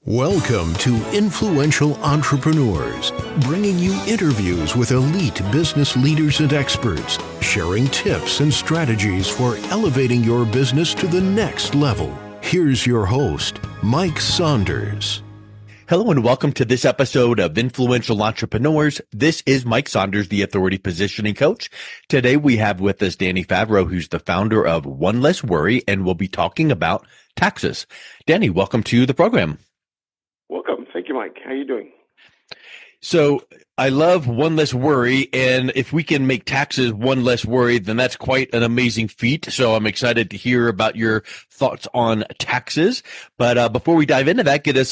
Welcome to Influential Entrepreneurs, bringing you interviews with elite business leaders and experts, sharing tips and strategies for elevating your business to the next level. Here's your host, Mike Saunders. Hello and welcome to this episode of Influential Entrepreneurs. This is Mike Saunders, the Authority Positioning Coach. Today we have with us Danny Favreau, who's the founder of One Less Worry, and we'll be talking about taxes. Danny, welcome to the program. Welcome. Thank you, Mike. How are you doing? So I love One Less Worry, and if we can make taxes one less worry, then that's quite an amazing feat. So I'm excited to hear about your thoughts on taxes. But before we dive into that, get us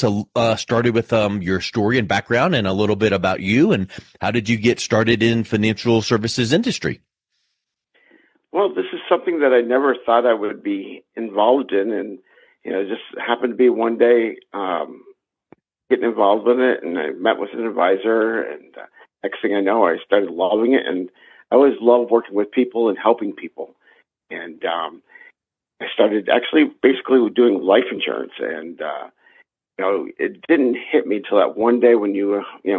started with your story and background and a little bit about you and how did you get started in financial services industry? Well, this is something that I never thought I would be involved in, and it just happened to be one day getting involved with it, and I met with an advisor, and next thing I know, I started loving it, and I always loved working with people and helping people, and I started actually basically doing life insurance, and it didn't hit me till that one day when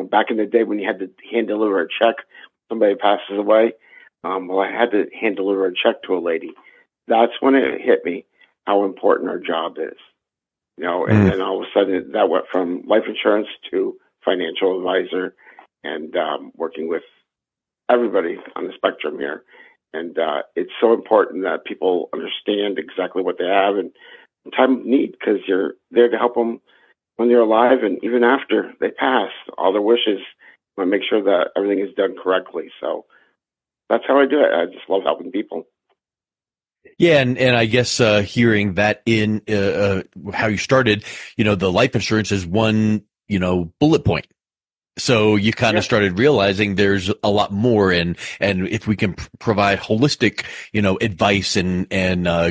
back in the day when you had to hand deliver a check, somebody passes away. Well, I had to hand deliver a check to a lady. That's when it hit me how important our job is. And then all of a sudden that went from life insurance to financial advisor and working with everybody on the spectrum here. And it's so important that people understand exactly what they have and time of need, because you're there to help them when they're alive and even after they pass, all their wishes. I want to make sure that everything is done correctly. So that's how I do it. I just love helping people. Yeah, and I guess hearing that in how you started, the life insurance is one, bullet point. So you kind of started realizing there's a lot more, and if we can provide holistic, advice and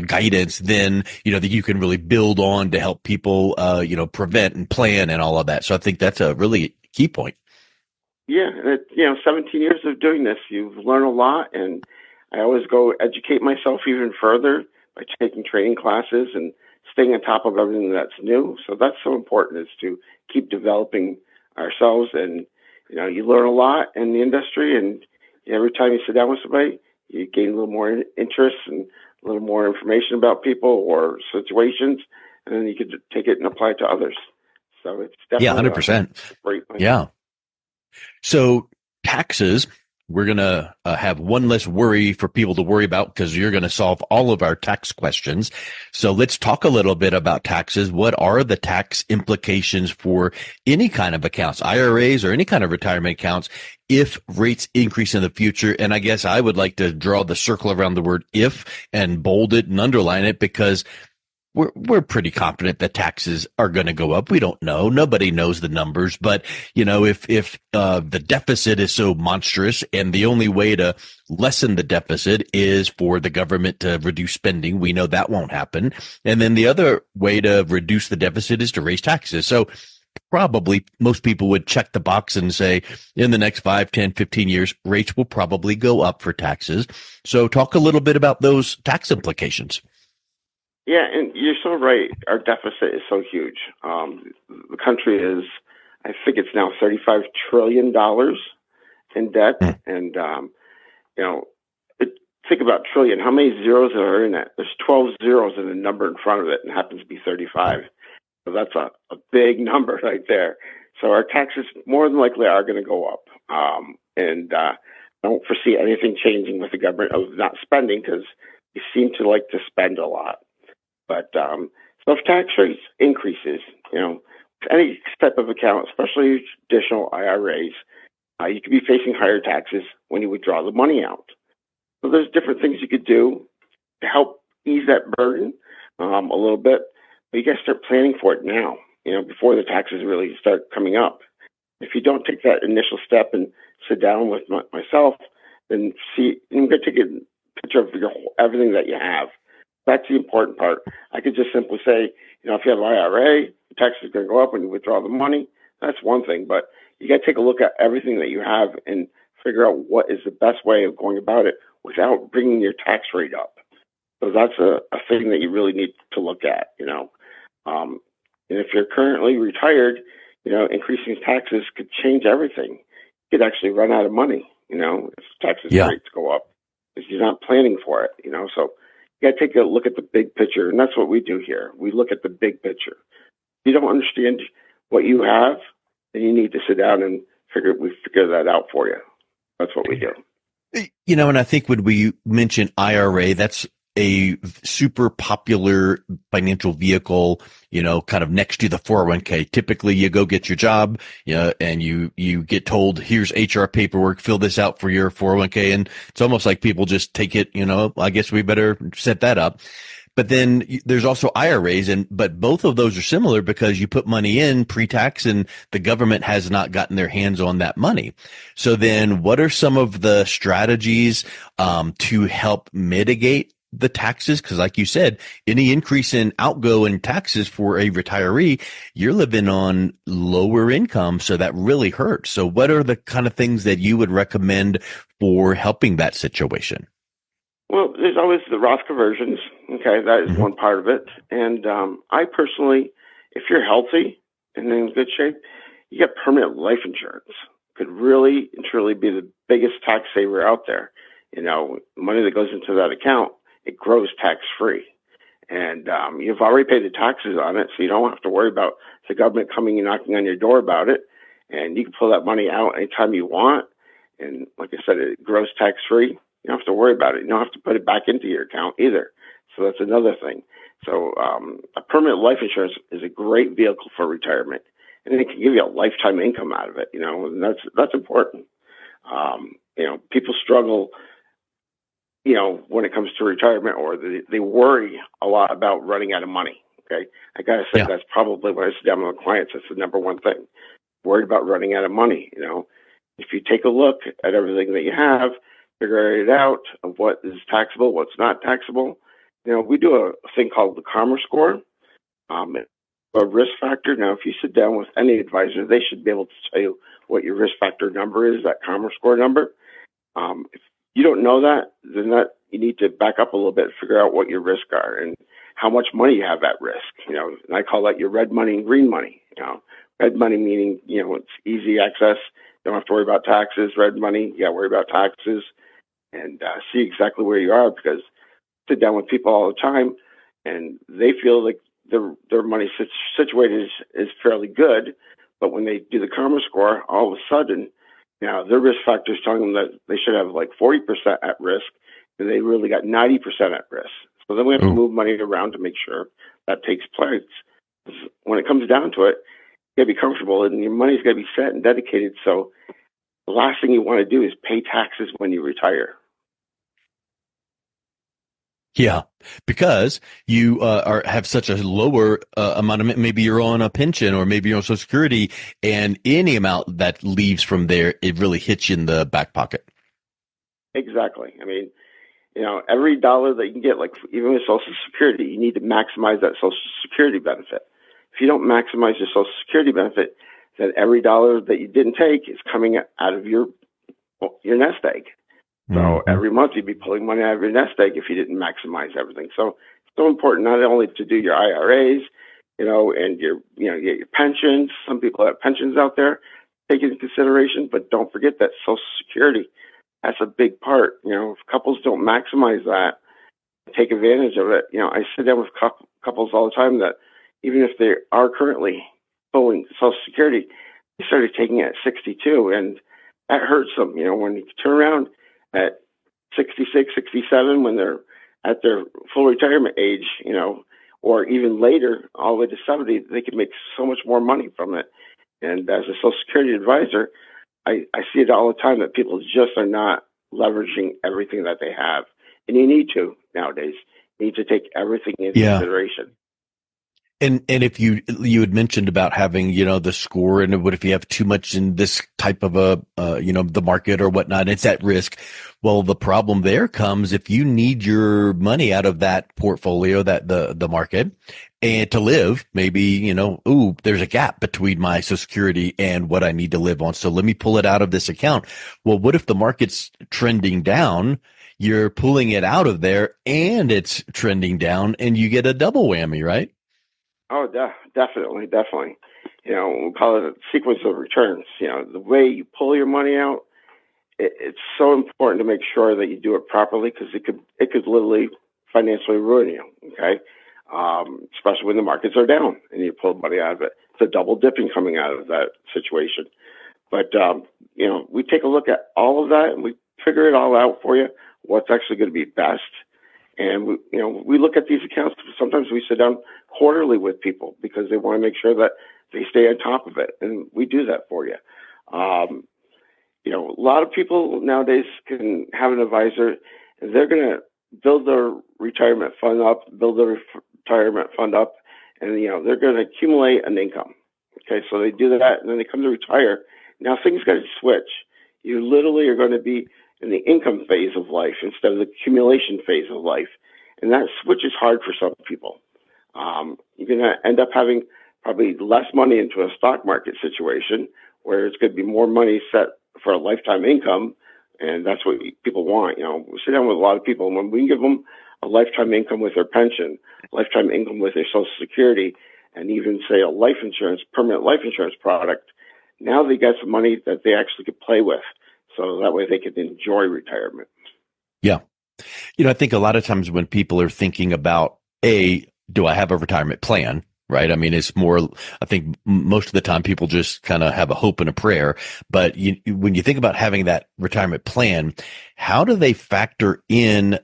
guidance, then that you can really build on to help people, prevent and plan and all of that. So I think that's a really key point. Yeah, 17 years of doing this, you've learned a lot, and I always go educate myself even further by taking training classes and staying on top of everything that's new. So that's so important, is to keep developing ourselves. And, you learn a lot in the industry, and every time you sit down with somebody, you gain a little more interest and a little more information about people or situations, and then you can take it and apply it to others. So it's definitely 100%. great. Yeah. So taxes, we're going to have one less worry for people to worry about, because you're going to solve all of our tax questions. So let's talk a little bit about taxes. What are the tax implications for any kind of accounts, IRAs or any kind of retirement accounts, if rates increase in the future? And I guess I would like to draw the circle around the word if and bold it and underline it, because we're pretty confident that taxes are going to go up. We don't know. Nobody knows the numbers. But, if the deficit is so monstrous and the only way to lessen the deficit is for the government to reduce spending, we know that won't happen. And then the other way to reduce the deficit is to raise taxes. So probably most people would check the box and say in the next 5, 10, 15 years, rates will probably go up for taxes. So talk a little bit about those tax implications. Yeah, and you're so right. Our deficit is so huge. The country is, I think it's now $35 trillion in debt. And, think about trillion. How many zeros are in that? There's 12 zeros in the number in front of it, and it happens to be 35. So that's a big number right there. So our taxes more than likely are going to go up. And I don't foresee anything changing with the government of not spending, because we seem to like to spend a lot. But so if tax rates increases, any type of account, especially traditional IRAs, you could be facing higher taxes when you withdraw the money out. So there's different things you could do to help ease that burden a little bit. But you got to start planning for it now, before the taxes really start coming up. If you don't take that initial step and sit down with myself, then you're going to take a picture of everything that you have. That's the important part. I could just simply say, if you have an IRA, the tax is going to go up when you withdraw the money. That's one thing, but you got to take a look at everything that you have and figure out what is the best way of going about it without bringing your tax rate up. So that's a thing that you really need to look at. And if you're currently retired, increasing taxes could change everything. You could actually run out of money, if taxes Yeah. rates go up because you're not planning for it, So you got to take a look at the big picture. And that's what we do here. We look at the big picture. If you don't understand what you have, then you need to sit down and figure that out for you. That's what we do. And I think when we mention IRA, that's a super popular financial vehicle, kind of next to the 401k. Typically you go get your job, and you get told, here's HR paperwork, fill this out for your 401k. And it's almost like people just take it, I guess we better set that up. But then there's also IRAs, but both of those are similar because you put money in pre-tax and the government has not gotten their hands on that money. So then what are some of the strategies to help mitigate the taxes? Because like you said, any increase in outgoing taxes for a retiree, you're living on lower income, so that really hurts. So what are the kind of things that you would recommend for helping that situation? Well, there's always the Roth conversions. Okay, that is one part of it. And I personally, if you're healthy and in good shape, you get permanent life insurance. Could really and truly be the biggest tax saver out there. Money that goes into that account, it grows tax free. And you've already paid the taxes on it, so you don't have to worry about the government coming and knocking on your door about it. And you can pull that money out anytime you want. And like I said, it grows tax free. You don't have to worry about it. You don't have to put it back into your account either. So that's another thing. So a permanent life insurance is a great vehicle for retirement, and it can give you a lifetime income out of it. And that's important. People struggle, when it comes to retirement, or they worry a lot about running out of money. Okay, I gotta say that's probably when I sit down with my clients. That's the number one thing. Worried about running out of money. If you take a look at everything that you have, figure it out of what is taxable, what's not taxable. We do a thing called the Commerce Score, a risk factor. Now, if you sit down with any advisor, they should be able to tell you what your risk factor number is, that Commerce Score number. If you don't know that, then you need to back up a little bit and figure out what your risks are and how much money you have at risk. And I call that your red money and green money. Red money meaning, it's easy access. Don't have to worry about taxes. Red money, you got to worry about taxes. And see exactly where you are, because I sit down with people all the time and they feel like their money situated is fairly good. But when they do the Commerce Score, all of a sudden, their risk factor is telling them that they should have like 40% at risk, and they really got 90% at risk. So then we have to move money around to make sure that takes place. When it comes down to it, you got to be comfortable, and your money's got to be set and dedicated. So the last thing you want to do is pay taxes when you retire. Yeah, because you have such a lower amount of, maybe you're on a pension or maybe you're on Social Security, and any amount that leaves from there, it really hits you in the back pocket. Exactly. I mean, every dollar that you can get, like even with Social Security, you need to maximize that Social Security benefit. If you don't maximize your Social Security benefit, then every dollar that you didn't take is coming out of your nest egg. So every month you'd be pulling money out of your nest egg if you didn't maximize everything. So it's so important not only to do your IRAs, and your pensions. Some people have pensions out there, take it into consideration, but don't forget that Social Security, that's a big part. If couples don't maximize that, take advantage of it. I sit down with couples all the time that even if they are currently pulling Social Security, they started taking it at 62, and that hurts them. When you turn around at 66, 67, when they're at their full retirement age, or even later, all the way to 70, they can make so much more money from it. And as a Social Security advisor, I see it all the time that people just are not leveraging everything that they have. And you need to nowadays. You need to take everything into consideration. And if you had mentioned about having, the score, and what if you have too much in this type of the market or whatnot, it's at risk. Well, the problem there comes if you need your money out of that portfolio, that the market, and to live, maybe, there's a gap between my Social Security and what I need to live on. So let me pull it out of this account. Well, what if the market's trending down? You're pulling it out of there and it's trending down, and you get a double whammy, right? Oh, definitely, definitely. We call it a sequence of returns. The way you pull your money out, it's so important to make sure that you do it properly because it could literally financially ruin you. Okay, especially when the markets are down and you pull money out of it. It's a double dipping coming out of that situation. But we take a look at all of that and we figure it all out for you. What's actually going to be best. And we look at these accounts. Sometimes we sit down quarterly with people because they want to make sure that they stay on top of it, and we do that for you. A lot of people nowadays can have an advisor, and they're going to build their retirement fund up, and they're going to accumulate an income. Okay, so they do that, and then they come to retire. Now things got to switch. You literally are going to be in the income phase of life instead of the accumulation phase of life. And that switch is hard for some people. You're going to end up having probably less money into a stock market situation where it's going to be more money set for a lifetime income. And that's what people want. We sit down with a lot of people, and when we can give them a lifetime income with their pension, lifetime income with their Social Security, and even say a permanent life insurance product, now they got some money that they actually could play with. So that way they can enjoy retirement. Yeah. I think a lot of times when people are thinking about, do I have a retirement plan? Right. I mean, it's more, I think most of the time people just kind of have a hope and a prayer. But when you think about having that retirement plan, how do they factor in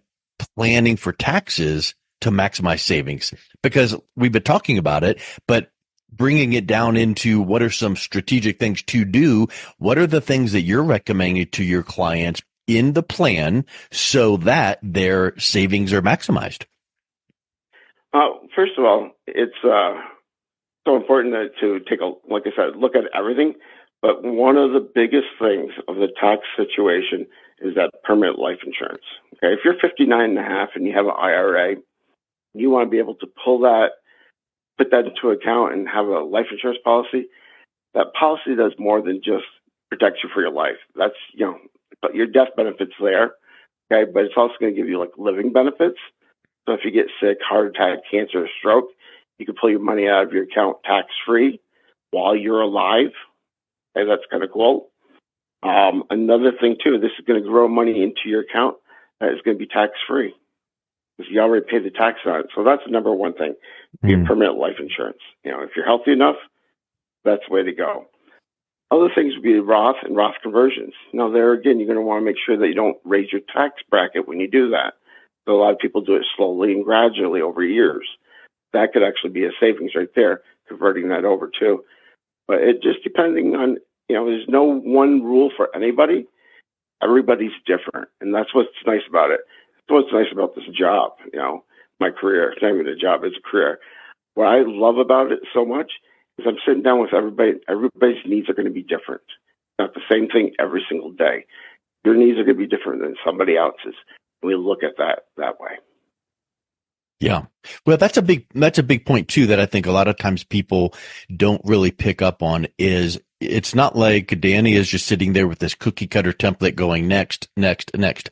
planning for taxes to maximize savings? Because we've been talking about it, but bringing it down into what are some strategic things to do? What are the things that you're recommending to your clients in the plan so that their savings are maximized? First of all, it's so important to take like I said, look at everything. But one of the biggest things of the tax situation is that permanent life insurance. Okay, if you're 59 and a half and you have an IRA, you want to be able to pull that, put that into account and have a life insurance policy. That policy does more than just protect you for your life. That's, but your death benefit's there. Okay. But it's also going to give you like living benefits. So if you get sick, heart attack, cancer, or stroke, you can pull your money out of your account tax free while you're alive. Okay. That's kind of cool. Another thing too, this is going to grow money into your account that is going to be tax free, because you already paid the tax on it. So that's the number one thing, your permanent life insurance. If you're healthy enough, that's the way to go. Other things would be Roth and Roth conversions. Now, there again, you're going to want to make sure that you don't raise your tax bracket when you do that. So a lot of people do it slowly and gradually over years. That could actually be a savings right there, converting that over too. But it just depending on, there's no one rule for anybody. Everybody's different. And that's what's nice about it. That's what's nice about this job, my career. It's not even a job, it's a career. What I love about it so much is I'm sitting down with everybody. Everybody's needs are going to be different. Not the same thing every single day. Your needs are going to be different than somebody else's. We look at that way. Yeah. Well, that's a big point too, that I think a lot of times people don't really pick up on. Is it's not like Danny is just sitting there with this cookie cutter template going next.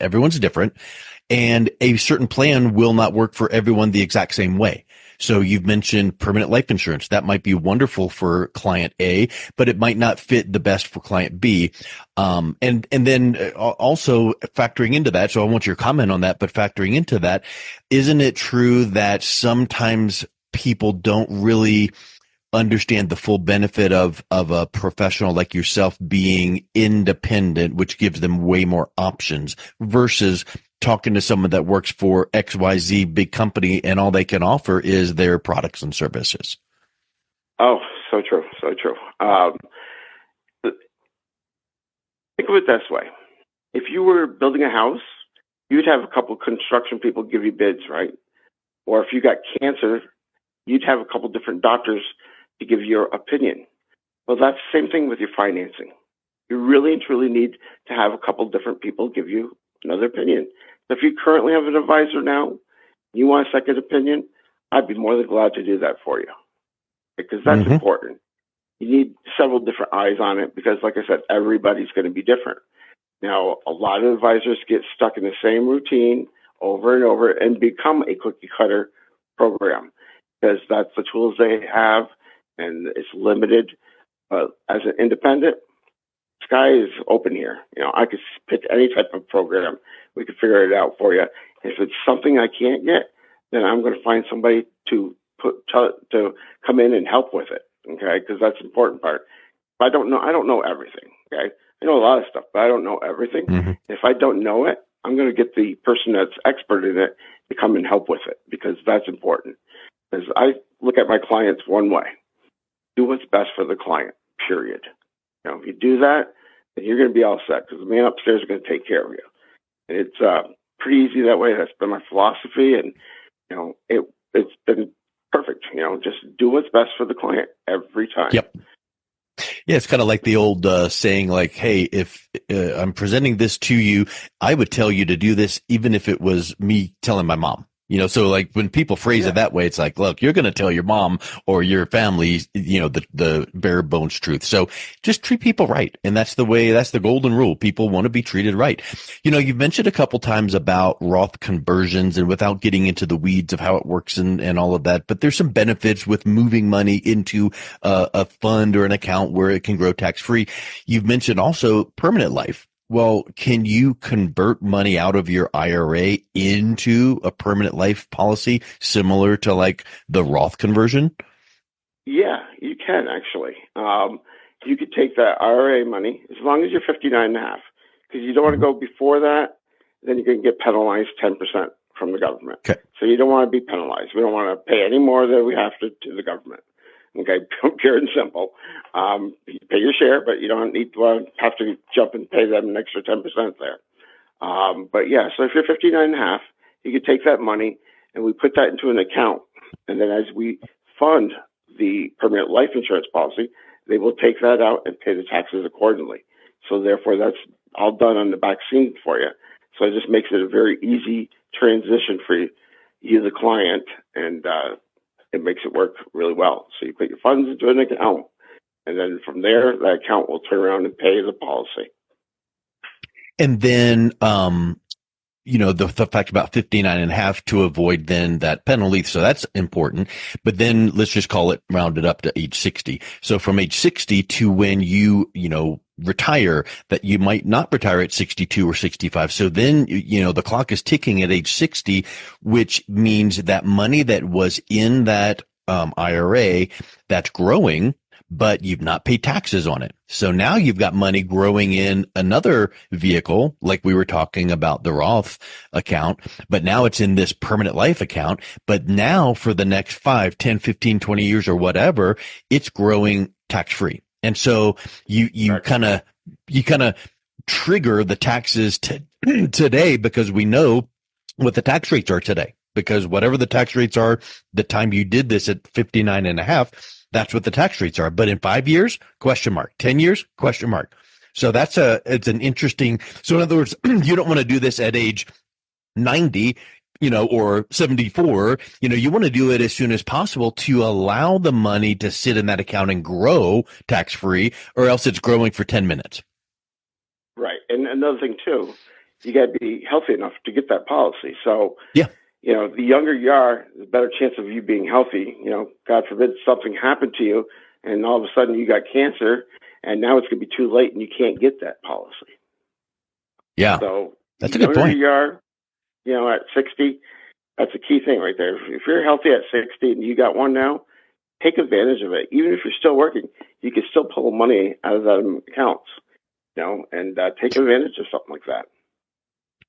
Everyone's different, and a certain plan will not work for everyone the exact same way. So you've mentioned permanent life insurance. That might be wonderful for client A, but it might not fit the best for client B. And then also factoring into that, so I want your comment on that, but factoring into that, isn't it true that sometimes people don't really understand the full benefit of a professional like yourself being independent, which gives them way more options versus talking to someone that works for XYZ big company and all they can offer is their products and services? Oh, so true. So true. Think of it this way. If you were building a house, you'd have a couple construction people give you bids, right? Or if you got cancer, you'd have a couple different doctors to give your opinion. Well, that's the same thing with your financing. You really and truly need to have a couple different people give you another opinion. So if you currently have an advisor now, you want a second opinion, I'd be more than glad to do that for you, because that's important. You need several different eyes on it because, like I said, everybody's going to be different. Now, a lot of advisors get stuck in the same routine over and over and become a cookie cutter program. because that's the tools they have, and it's limited. But as an independent, sky is open here. I could pick any type of program. We could figure it out for you. If it's something I can't get, then I'm going to find somebody to come in and help with it. Okay, because that's the important part. I don't know everything. Okay, I know a lot of stuff, but I don't know everything. Mm-hmm. If I don't know it, I'm going to get the person that's expert in it to come and help with it, because that's important. Because I look at my clients one way: do what's best for the client. Period. If you do that, then you're going to be all set, because the man upstairs is going to take care of you. And it's pretty easy that way. That's been my philosophy, and it's been perfect. Just do what's best for the client every time. Yep. Yeah, it's kind of like the old saying, like, hey, if I'm presenting this to you, I would tell you to do this even if it was me telling my mom. So like when people phrase it that way, it's like, look, you're going to tell your mom or your family, the bare bones truth. So just treat people right. And that's the golden rule. People want to be treated right. You've mentioned a couple times about Roth conversions, and without getting into the weeds of how it works and all of that, but there's some benefits with moving money into a fund or an account where it can grow tax free. You've mentioned also permanent life. Well, can you convert money out of your IRA into a permanent life policy similar to like the Roth conversion? Yeah, you can actually. You could take that IRA money as long as you're 59 and a half, because you don't want to go before that. Then you're going to get penalized 10% from the government. Okay. So you don't want to be penalized. We don't want to pay any more than we have to the government. Okay, pure and simple. You pay your share, but you don't need to have to jump and pay them an extra 10% there. But yeah, so if you're 59 and a half, you could take that money and we put that into an account. And then as we fund the permanent life insurance policy, they will take that out and pay the taxes accordingly. So therefore, that's all done on the back scene for you. So it just makes it a very easy transition for you the client, and it makes it work really well. So you put your funds into an account, and then from there, that account will turn around and pay the policy. And then, the fact about 59 and a half to avoid then that penalty. So that's important. But then let's just call it rounded up to age 60. So from age 60 to when you retire, that you might not retire at 62 or 65. So then, the clock is ticking at age 60, which means that money that was in that IRA that's growing, but you've not paid taxes on it. So now you've got money growing in another vehicle, like we were talking about the Roth account, but now it's in this permanent life account. But now for the next 5, 10, 15, 20 years or whatever, it's growing tax free. And so you kind of trigger the taxes today, because we know what the tax rates are today, because whatever the tax rates are, the time you did this at 59 and a half, that's what the tax rates are. But in 5 years, question mark, 10 years, question mark. So it's an interesting, so in other words, you don't want to do this at age 90, or 74, you want to do it as soon as possible to allow the money to sit in that account and grow tax free, or else it's growing for 10 minutes. Right. And another thing too, you got to be healthy enough to get that policy. So, yeah. The younger you are, the better chance of you being healthy. God forbid something happened to you and all of a sudden you got cancer, and now it's going to be too late and you can't get that policy. Yeah. So that's a good point. You are, at 60, that's a key thing right there. If you're healthy at 60 and you got one now, take advantage of it. Even if you're still working, you can still pull money out of that accounts, and take advantage of something like that.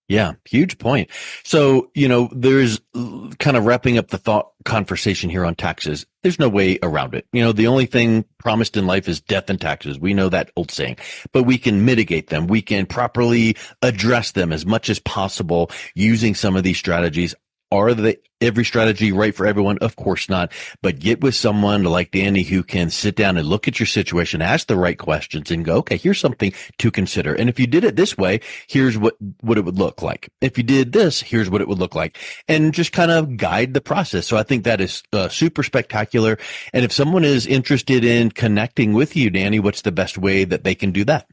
Yeah, huge point. So, there's kind of wrapping up the thought conversation here on taxes. There's no way around it. The only thing promised in life is death and taxes. We know that old saying, but we can mitigate them. We can properly address them as much as possible using some of these strategies. Are every strategy right for everyone? Of course not. But get with someone like Danny who can sit down and look at your situation, ask the right questions, and go, okay, here's something to consider. And if you did it this way, here's what it would look like. If you did this, here's what it would look like. And just kind of guide the process. So I think that is super spectacular. And if someone is interested in connecting with you, Danny, what's the best way that they can do that?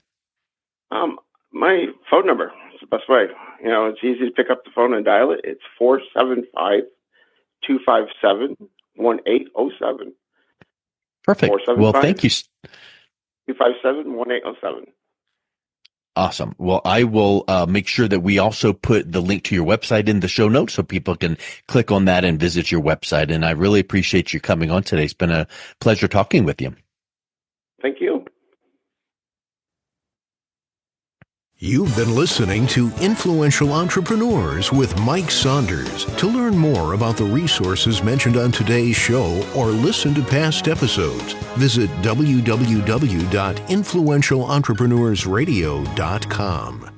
My phone number is the best way. It's easy to pick up the phone and dial it. It's 475-257-1066. 1807. Perfect. Well, thank you. 257-1807. Awesome. Well, I will make sure that we also put the link to your website in the show notes so people can click on that and visit your website. And I really appreciate you coming on today. It's been a pleasure talking with you. Thank you. You've been listening to Influential Entrepreneurs with Mike Saunders. To learn more about the resources mentioned on today's show or listen to past episodes, visit www.influentialentrepreneurssradio.com.